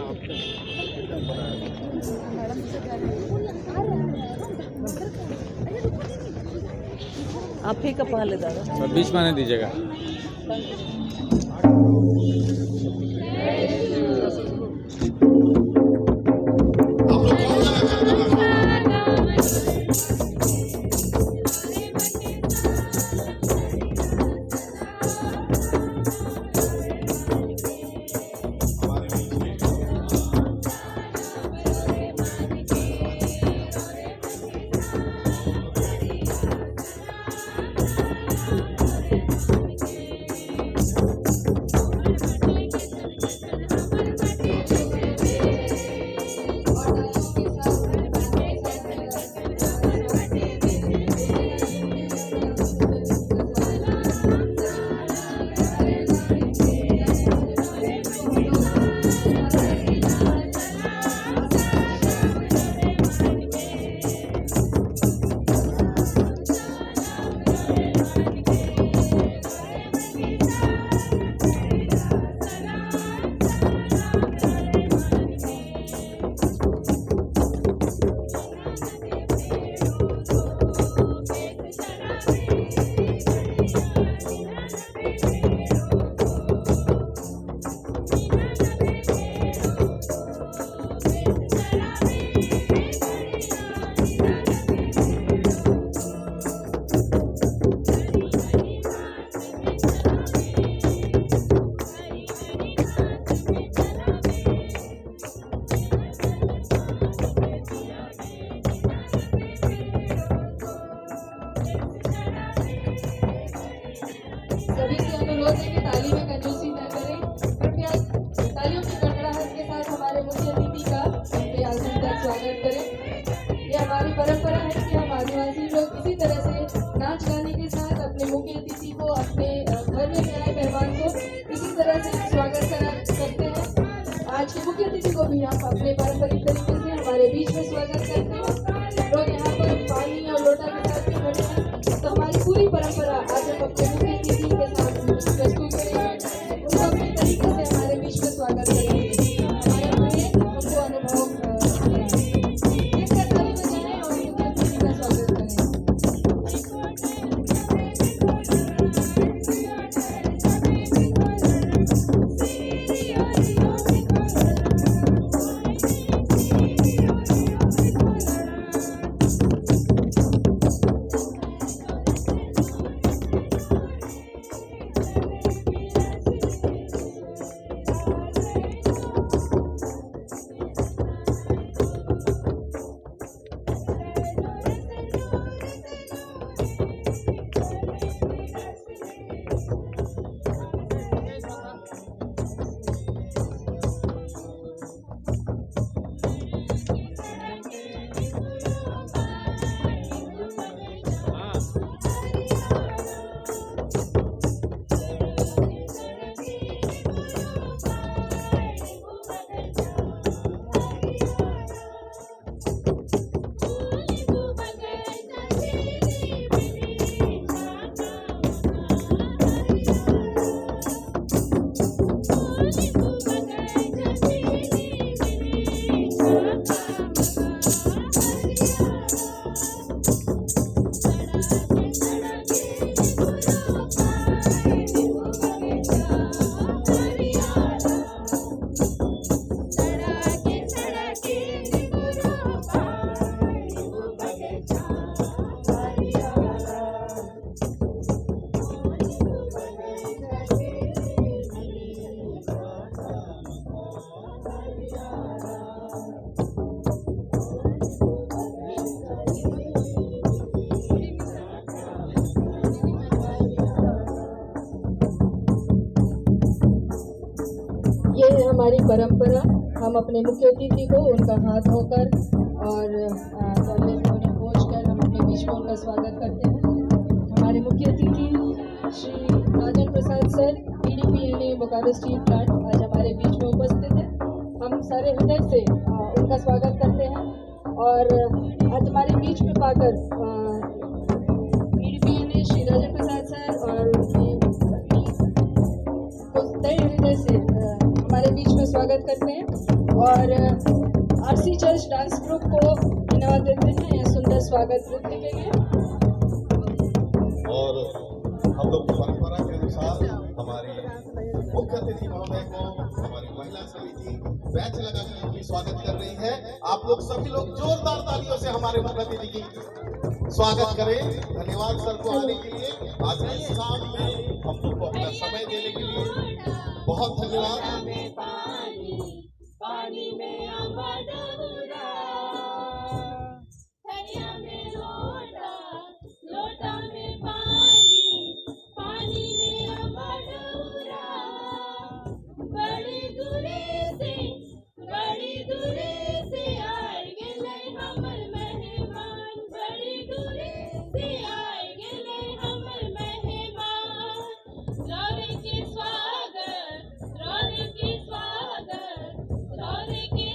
आप ही का पहले दादा बीच में आने दीजिएगा। सभी से अनुरोध है कि ताली में कंजूसी न करें। कृपया तालियों की गड़गड़ाहट के साथ हमारे मुख्य अतिथि का प्यार से स्वागत करें। ये हमारी परंपरा है कि हम आदिवासी लोग इसी तरह से नाच गाने के साथ अपने मुख्य अतिथि को, अपने घर में आए मेहमान को इसी तरह से स्वागत करते हैं। आज के मुख्य अतिथि को भी हम अपने पारंपरिक तरीके से हमारे बीच में स्वागत करते हैं। लोग यहाँ पर पानी और लोटा के साथ भी खड़े हैं। तो हमारी पूरी परंपरा आज हम अपने मुख्य अतिथि के साथ प्रस्तुत करेंगे। उनको अपने तरीके से हमारे बीच में स्वागत करेंगे। हमारे अपने उनको अनुभव एक ताली बजाएं और मुख्य अतिथि का स्वागत करें। ये है हमारी परंपरा। हम अपने मुख्य अतिथि को उनका हाथ धोकर और तौलिए से उन्हें पोंछकर हम अपने बीच में उनका स्वागत करते हैं। हमारे मुख्य अतिथि Shri Rajan Prasad sir, PDPNA Bokaro steel plant आज हमारे बीच में उपस्थित हैं। हम सारे हृदय से उनका स्वागत करते हैं और आज हमारे बीच में पाकर PDPNA श्री राजन प्रसाद सर और उनकी पत्नी को तय हृदय से हमारे बीच में स्वागत करते हैं। और आरसी चर्च डांस ग्रुप को धन्यवाद देते हैं यह सुंदर स्वागत नृत्य के लिए। और हम लोग की परंपरा के अनुसार हमारी मुख्य अतिथि महोदय को हमारी महिला समिति बैच लगाकर उनकी स्वागत कर रही है। आप लोग सभी लोग जोरदार तालियों से हमारे मुख्य अतिथि की स्वागत करें। धन्यवाद सर को आने के लिए, आज इस शाम में हम लोग को अपना समय देने के लिए बहुत धन्यवाद। पानी में अमडूरा, थैया में लोटा, लोटा में पानी, पानी में अमडूरा। बड़ी दूरे से आए गेले हमर मेहमान, बड़ी दूरे से आए गेले हमर मेहमान। रौरे के स्वागत, रौरे के स्वागत, रौरे के